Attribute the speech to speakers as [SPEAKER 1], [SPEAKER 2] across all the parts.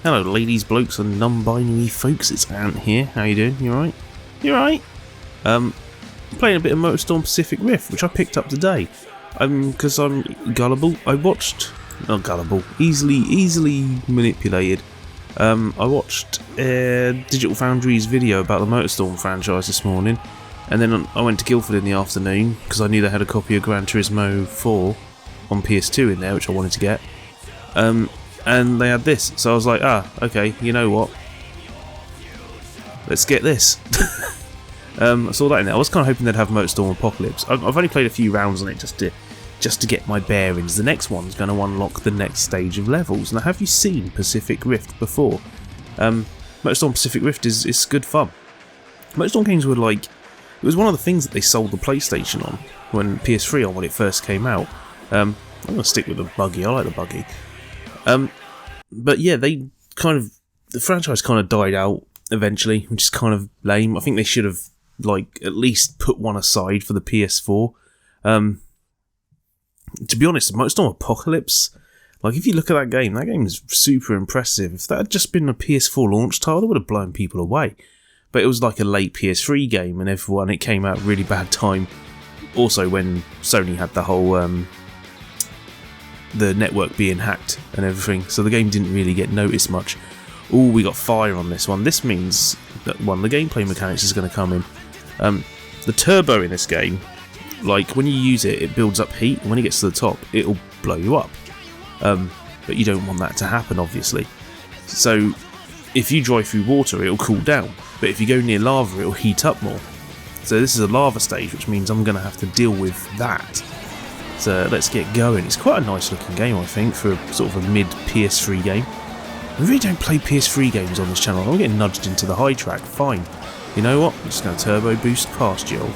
[SPEAKER 1] Hello ladies, blokes and non-binary folks, it's Ant here. How you doing? You alright? You alright? Playing a bit of Motorstorm Pacific Rift, which I picked up today. Because I'm gullible. Not gullible, easily manipulated. I watched Digital Foundry's video about the Motorstorm franchise this morning, and then I went to Guildford in the afternoon, because I knew they had a copy of Gran Turismo 4 on PS2 in there, which I wanted to get. And they had this, so I was like, okay, you know what? Let's get this. I saw that in there. I was kind of hoping they'd have Motorstorm Apocalypse. I've only played a few rounds on it just to get my bearings. The next one's going to unlock the next stage of levels. Now, have you seen Pacific Rift before? Motorstorm Pacific Rift is good fun. Motorstorm games were like, it was one of the things that they sold the PlayStation on when PS3 on when it first came out. I'm going to stick with the buggy. I like the buggy. But yeah, the franchise kind of died out eventually, which is kind of lame. I think they should have at least put one aside for the PS4. To be honest, Motorstorm Apocalypse, if you look at that game is super impressive. If that had just been a PS4 launch title, it would have blown people away. But it was like a late PS3 game, and it came out at a really bad time. Also, when Sony had the whole the network being hacked and everything, so the game didn't really get noticed much. Oh, we got fire on this one. This means that the gameplay mechanics is going to come in. The turbo in this game, when you use it, it builds up heat, and when it gets to the top, it'll blow you up. But you don't want that to happen, obviously. So if you drive through water, it'll cool down, but if you go near lava, it'll heat up more. So this is a lava stage, which means I'm going to have to deal with that. So let's get going. It's quite a nice looking game, I think, for sort of a mid PS3 game. I really don't play PS3 games on this channel. I'm getting nudged into the high track. Fine. You know what? I'm just going to turbo boost past you all.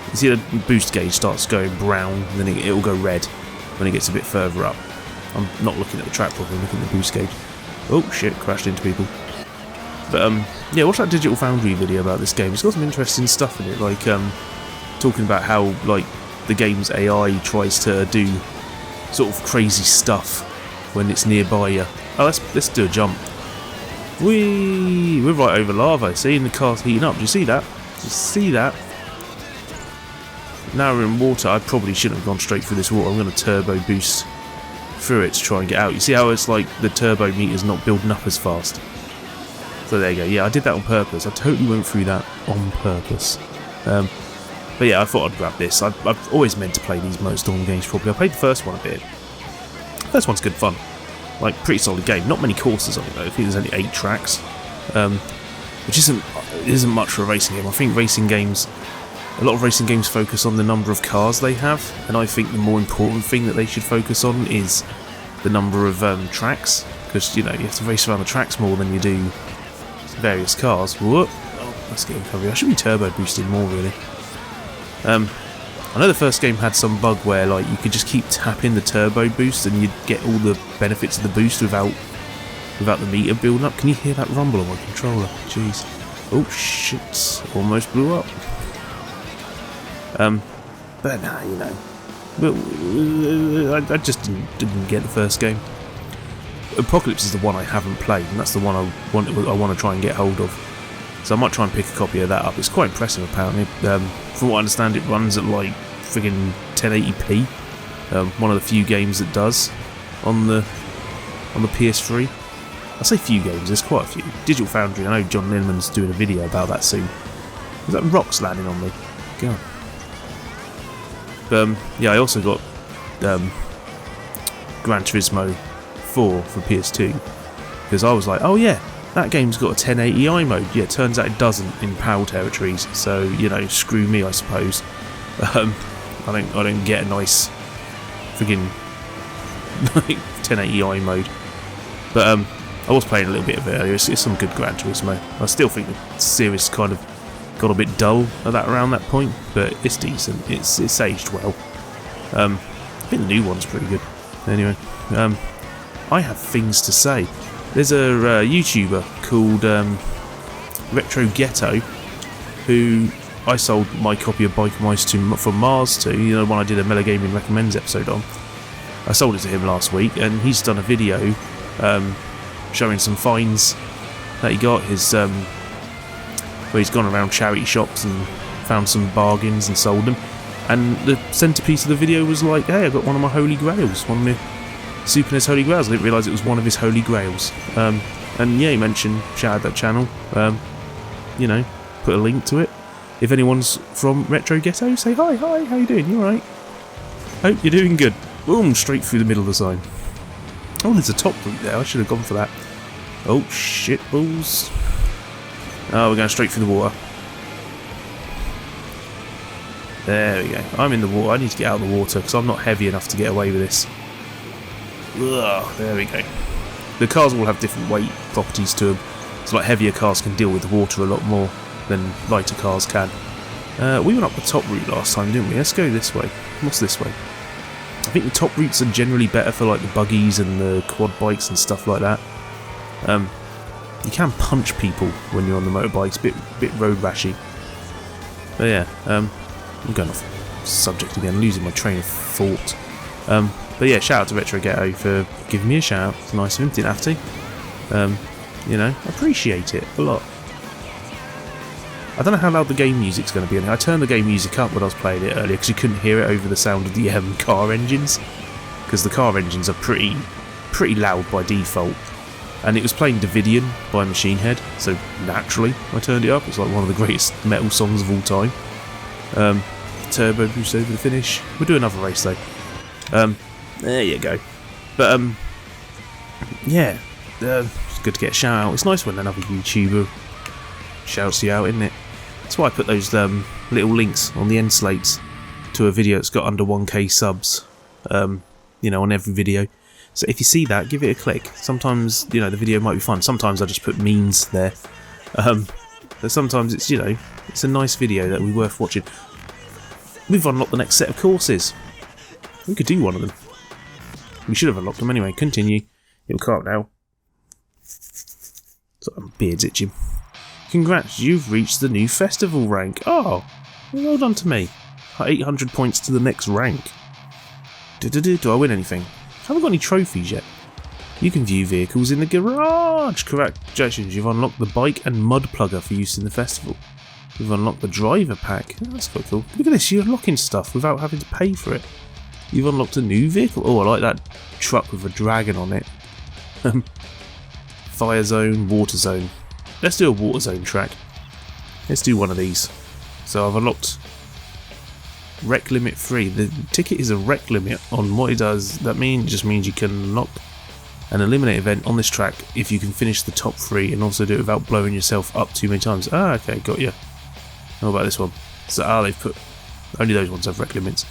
[SPEAKER 1] You see the boost gauge starts going brown, and then it'll go red when it gets a bit further up. I'm not looking at the track properly, I'm looking at the boost gauge. Oh shit, crashed into people. But yeah, watch that Digital Foundry video about this game. It's got some interesting stuff in it, talking about how the game's AI tries to do sort of crazy stuff when it's nearby you. Oh, let's do a jump. We're right over lava. See, and the car's heating up. Do you see that? Now we're in water. I probably shouldn't have gone straight through this water. I'm going to turbo boost through it to try and get out. You see how it's the turbo meter's not building up as fast? So there you go. Yeah, I did that on purpose. I totally went through that on purpose. But yeah, I thought I'd grab this. I've always meant to play these Motorstorm games properly. I played the first one a bit. The first one's good fun. Pretty solid game. Not many courses on it though. I think there's only 8 tracks. Which isn't much for a racing game. I think a lot of racing games focus on the number of cars they have, and I think the more important thing that they should focus on is the number of tracks, because you have to race around the tracks more than you do various cars. Whoop! Oh, let's get recovery. I should be turbo boosting more really. I know the first game had some bug where you could just keep tapping the turbo boost and you'd get all the benefits of the boost without the meter building up. Can you hear that rumble on my controller? Jeez. Oh shit, almost blew up. But nah, I just didn't get the first game. Apocalypse is the one I haven't played, and that's the one I want to try and get hold of. So I might try and pick a copy of that up. It's quite impressive apparently. From what I understand, it runs at friggin' 1080p. One of the few games that does on the PS3. I say few games, there's quite a few. Digital Foundry, I know John Linman's doing a video about that soon. Is that rocks landing on me? God. But yeah, I also got Gran Turismo 4 for PS2, because I was like, oh yeah, that game's got a 1080i mode. Yeah, it turns out it doesn't in PAL territories, so screw me, I suppose. I don't get a nice friggin' 1080i mode. But I was playing a little bit of it earlier. It's some good Gran Turismo. I still think the series kind of got a bit dull around that point, but it's decent. It's aged well. I think the new one's pretty good. Anyway, I have things to say. There's a YouTuber called Retro Ghetto, who I sold my copy of Biker Mice from Mars to, the one I did a Mellow Gaming Recommends episode on. I sold it to him last week, and he's done a video showing some finds that he got. His where he's gone around charity shops and found some bargains and sold them. And the centrepiece of the video was like, hey, I got one of my holy grails, one of my Super NES holy grails. I didn't realise it was one of his holy grails. And yeah, he mentioned, shouted that channel. You know, put a link to it. If anyone's from Retro Ghetto, say hi, how you doing? You alright? Hope you're doing good. Boom, straight through the middle of the sign. Oh, there's a top route there, I should have gone for that. Oh, shit balls. Oh, we're going straight through the water. There we go. I'm in the water. I need to get out of the water because I'm not heavy enough to get away with this. Ugh, there we go. The cars all have different weight properties to them. It's like heavier cars can deal with the water a lot more than lighter cars can. We went up the top route last time, didn't we? Let's go this way. What's this way? I think the top routes are generally better for like the buggies and the quad bikes and stuff like that. You can punch people when you're on the motorbikes, bit road rashy. But yeah, I'm going off subject again, losing my train of thought. But yeah, shout out to Retro Ghetto for giving me a shout. It's nice of him, didn't have to. You know, I appreciate it a lot. I don't know how loud the game music's going to be in here. I turned the game music up when I was playing it earlier because you couldn't hear it over the sound of the car engines. Because the car engines are pretty loud by default. And it was playing Davidian by Machine Head, so naturally I turned it up. It's like one of the greatest metal songs of all time. Turbo boost over the finish. We'll do another race though. There you go. But yeah, it's good to get a shout out. It's nice when another YouTuber shouts you out, isn't it? That's why I put those little links on the end slates to a video that's got under 1k subs. You know, on every video. So if you see that, give it a click. Sometimes, you know, the video might be fun. Sometimes I just put memes there. But sometimes it's, you know, it's a nice video that will be worth watching. We've unlocked the next set of courses. We could do one of them. We should have unlocked them anyway. Continue. It'll calm now. So my beard's itching. Congrats, you've reached the new festival rank. Oh, well done to me. 800 points to the next rank. Do I win anything? Haven't got any trophies yet. You can view vehicles in the garage. Congratulations, you've unlocked the bike and mud plugger for use in the festival. You've unlocked the driver pack. Oh, that's quite cool. Look at this, you're unlocking stuff without having to pay for it. You've unlocked a new vehicle. Oh, I like that truck with a dragon on it. Fire zone, water zone. Let's do a water zone track. Let's do one of these. So I've unlocked Wreck Limit 3. The ticket is a wreck limit on what it does. That just means you can unlock an eliminate event on this track if you can finish the top 3 and also do it without blowing yourself up too many times. Ah, okay, got you. How about this one? So, they've put only those ones have wreck limits.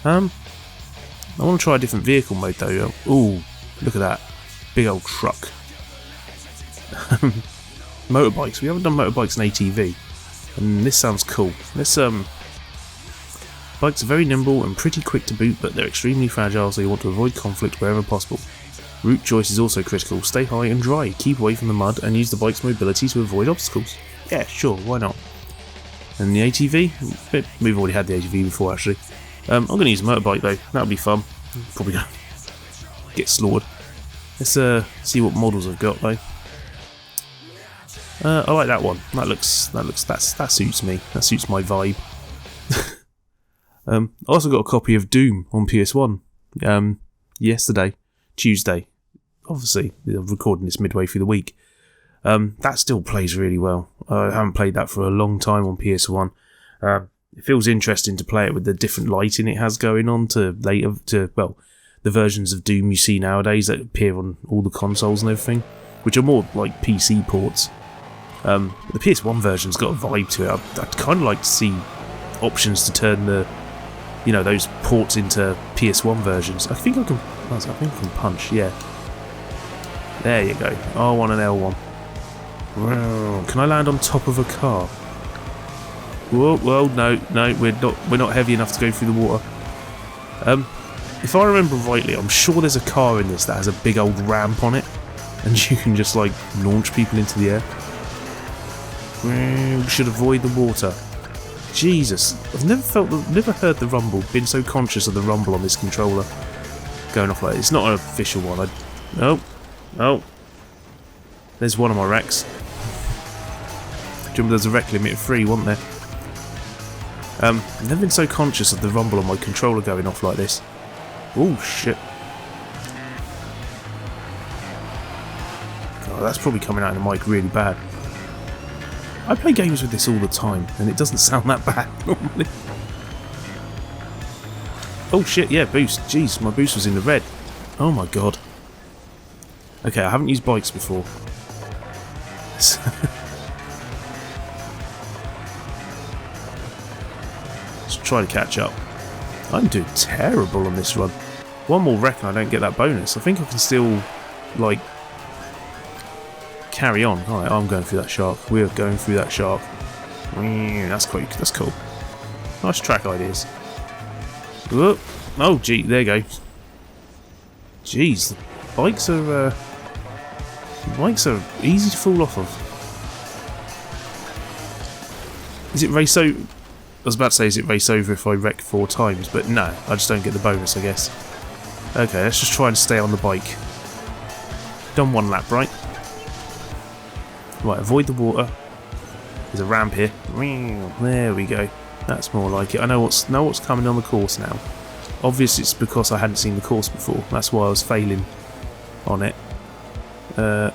[SPEAKER 1] I want to try a different vehicle mode though. Ooh, look at that big old truck. Motorbikes. We haven't done motorbikes and ATV, and this sounds cool. Let's Bikes are very nimble and pretty quick to boot, but they're extremely fragile, so you want to avoid conflict wherever possible. Route choice is also critical. Stay high and dry, keep away from the mud, and use the bike's mobility to avoid obstacles. Yeah, sure, why not? And the ATV? We've already had the ATV before, actually. I'm going to use a motorbike, though. That'll be fun. Probably going to get slaughtered. Let's see what models I've got, though. I like that one. That suits me. That suits my vibe. I also got a copy of Doom on PS1 yesterday, Tuesday. Obviously, I'm recording this midway through the week. That still plays really well. I haven't played that for a long time on PS1. It feels interesting to play it with the different lighting it has going on to the versions of Doom you see nowadays that appear on all the consoles and everything, which are more like PC ports. The PS1 version's got a vibe to it. I'd kind of like to see options to turn those ports into PS1 versions. I think I can punch, yeah. There you go. R1 and L1. Wow. Can I land on top of a car? Whoa, no, we're not heavy enough to go through the water. If I remember rightly, I'm sure there's a car in this that has a big old ramp on it, and you can just like launch people into the air. We should avoid the water. Jesus, I've never heard the rumble, been so conscious of the rumble on this controller going off like this. It's not an official one. There's one of my wrecks. Do you remember there's a wreck limit of 3, wasn't there? I've never been so conscious of the rumble on my controller going off like this. Oh shit. God, that's probably coming out in the mic really bad. I play games with this all the time, and it doesn't sound that bad normally. Oh shit, yeah, boost. Jeez, my boost was in the red. Oh my god. Okay, I haven't used bikes before. Let's try to catch up. I'm doing terrible on this run. One more wreck and I don't get that bonus. I think I can still, like, carry on. Alright, I'm going through that shark. We're going through that shark. That's quick. That's cool. Nice track ideas. Whoop. Oh, gee, there you go. Jeez, bikes are easy to fall off of. Is it race over? I was about to say, is it race over if I wreck 4 times? But no, I just don't get the bonus, I guess. Okay, let's just try and stay on the bike. Done 1 lap, right? Right, avoid the water. There's a ramp here. There we go. That's more like it. I know what's coming on the course now. Obviously, it's because I hadn't seen the course before. That's why I was failing on it. I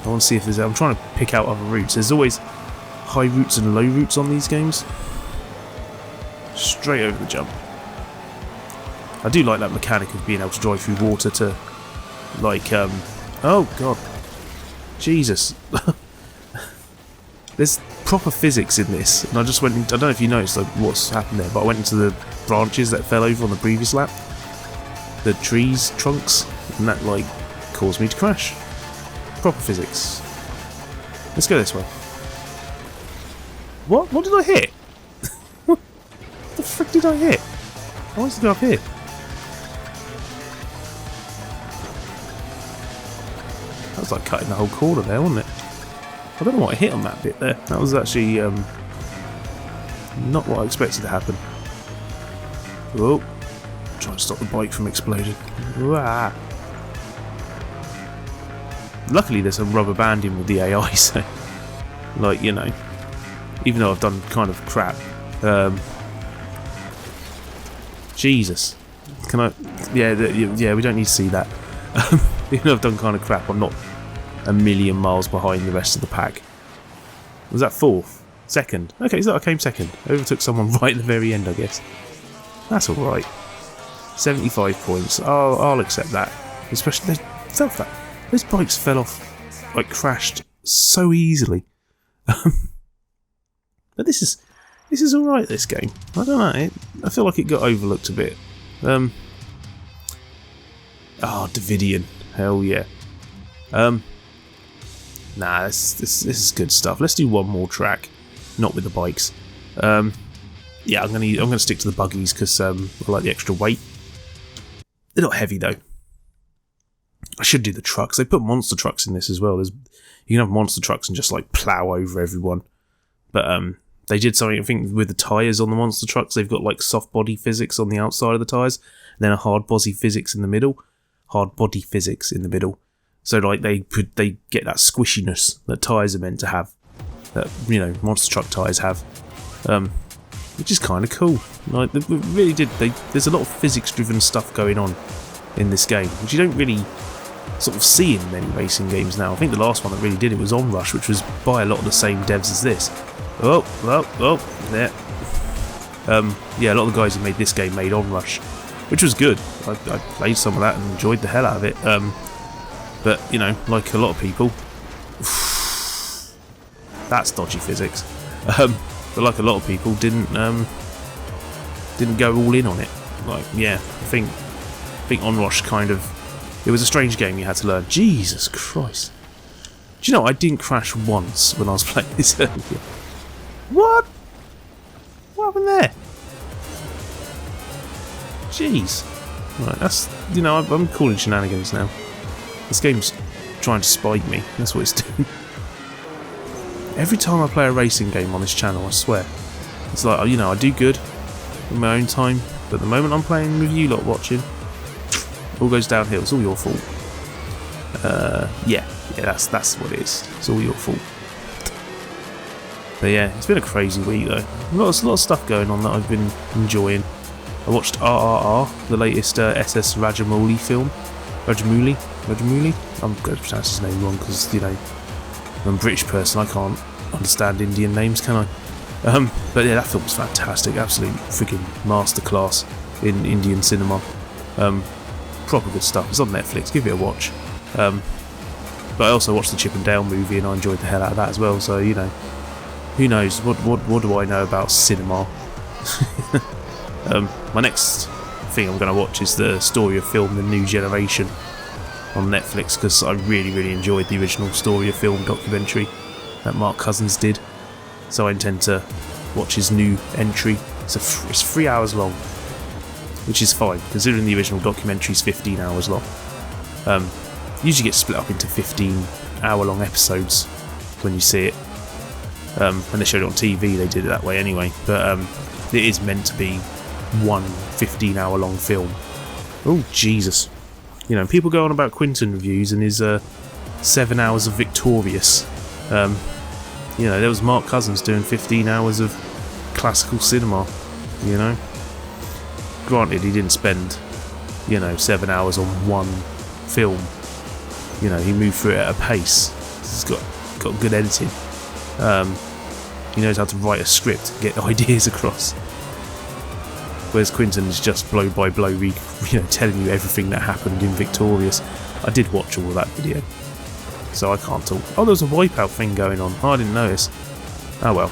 [SPEAKER 1] want to see if there's... I'm trying to pick out other routes. There's always high routes and low routes on these games. Straight over the jump. I do like that mechanic of being able to drive through water to, like, oh god. Jesus. There's proper physics in this, and I just went. I don't know if you noticed like, what's happened there, but I went into the branches that fell over on the previous lap, the trees, trunks, and that like caused me to crash. Proper physics. Let's go this way. What? What did I hit? What the frick did I hit? I wanted to go up here. That was like cutting the whole corner there, wasn't it? I don't know what I hit on that bit there. That was actually not what I expected to happen. Oh, trying to stop the bike from exploding. Wah. Luckily, there's some rubber banding with the AI, so like you know, even though I've done kind of crap. Jesus, can I? Yeah, yeah. We don't need to see that. Even though I've done kind of crap, I'm not a million miles behind the rest of the pack. Was that 4th? 2nd? Okay, so I came 2nd. Overtook someone right at the very end, I guess. That's alright. 75 points. I'll accept that. Especially those bikes fell off, like crashed so easily. But this is alright, this game. I don't know, I feel like it got overlooked a bit. Davidian. Hell yeah. Nah, this is good stuff. Let's do one more track, not with the bikes. Yeah, I'm gonna stick to the buggies because I like the extra weight. They're not heavy though. I should do the trucks. They put monster trucks in this as well. You can have monster trucks and just like plow over everyone. But they did something, I think, with the tyres on the monster trucks. They've got like soft body physics on the outside of the tyres, and then a hard body physics in the middle. So like they get that squishiness that tyres are meant to have, that monster truck tyres have, which is kind of cool. Like they really did. There's a lot of physics-driven stuff going on in this game, which you don't really sort of see in many racing games now. I think the last one that really did it was Onrush, which was by a lot of the same devs as this. Oh, there. Yeah, a lot of the guys who made this game made Onrush, which was good. I played some of that and enjoyed the hell out of it. But, like a lot of people, that's dodgy physics. But like a lot of people, didn't go all in on it. Like, yeah, I think Onrush kind of, it was a strange game you had to learn. Jesus Christ. Do you know, I didn't crash once when I was playing this earlier. What? What happened there? Jeez. Right, that's, I'm calling shenanigans now. This game's trying to spite me. That's what it's doing. Every time I play a racing game on this channel, I swear, it's like, I do good in my own time, but the moment I'm playing with you lot watching, all goes downhill. It's all your fault. Yeah, that's what it is. It's all your fault. But yeah, it's been a crazy week though. A lot of stuff going on that I've been enjoying. I watched RRR, the latest SS Rajamouli film. Rajamouli? I'm going to pronounce his name wrong because, you know, I'm a British person, I can't understand Indian names, can I? But yeah, that film was fantastic. Absolute freaking masterclass in Indian cinema. Proper good stuff. It's on Netflix, give it a watch. But I also watched the Chip and Dale movie and I enjoyed the hell out of that as well, so, you know, who knows, what do I know about cinema? My next thing I'm going to watch is the story of film The New Generation on Netflix, because I really enjoyed the original story of film documentary that Mark Cousins did, so I intend to watch his new entry. It's 3 hours long, which is fine considering the original documentary is 15 hours long. Usually gets split up into 15-hour-long episodes when you see it. When they showed it on TV, they did it that way anyway. But it is meant to be one 15-hour-long film. Oh Jesus! You know, people go on about Quinton reviews and his 7 hours of Victorious. You know, there was Mark Cousins doing 15 hours of classical cinema. You know, granted, he didn't spend, you know, 7 hours on one film. You know, he moved through it at a pace. He's got good editing. He knows how to write a script and get ideas across. Whereas Quinton is just blow by blow, you know, telling you everything that happened in Victorious. I did watch all of that video, so I can't talk. Oh, there was a wipeout thing going on. Oh, I didn't notice. Oh well.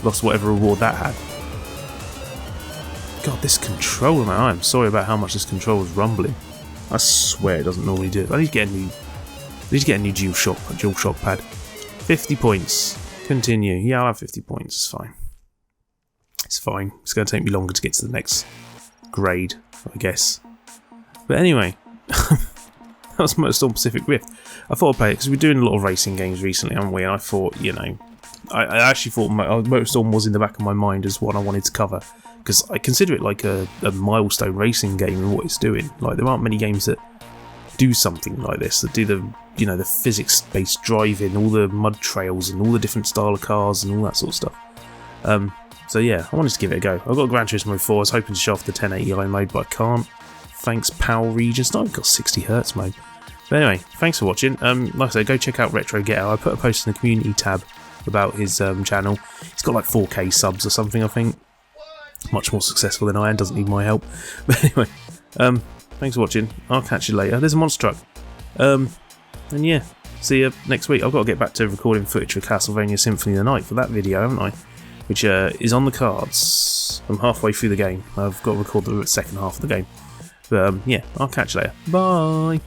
[SPEAKER 1] Lost whatever reward that had. God, this controller, man. I'm sorry about how much this controller is rumbling. I swear it doesn't normally do it. I need to get a new DualShock pad. 50 points. Continue. Yeah, I'll have 50 points. It's fine. It's fine. It's going to take me longer to get to the next grade, I guess. But anyway, that was Motorstorm Pacific Rift. I thought I'd play it because we're doing a lot of racing games recently, haven't we? And I thought, you know, I actually thought Motorstorm was in the back of my mind as one I wanted to cover, because I consider it like a milestone racing game in what it's doing. Like, there aren't many games that do something like this, that do the, you know, the physics-based driving, all the mud trails and all the different style of cars and all that sort of stuff. So yeah, I wanted to give it a go. I've got Gran Turismo 4, I was hoping to show off the 1080i mode, but I can't. Thanks, PAL Regions. No, I've got 60Hz mode. But anyway, thanks for watching. Like I said, go check out Retro Get Out. I put a post in the community tab about his channel. He's got like 4K subs or something, I think. Much more successful than I am, doesn't need my help. But anyway, thanks for watching. I'll catch you later. There's a monster truck. And yeah, see you next week. I've got to get back to recording footage for Castlevania Symphony of the Night for that video, haven't I? Which is on the cards. I'm halfway through the game. I've got to record the second half of the game. But yeah, I'll catch you later. Bye!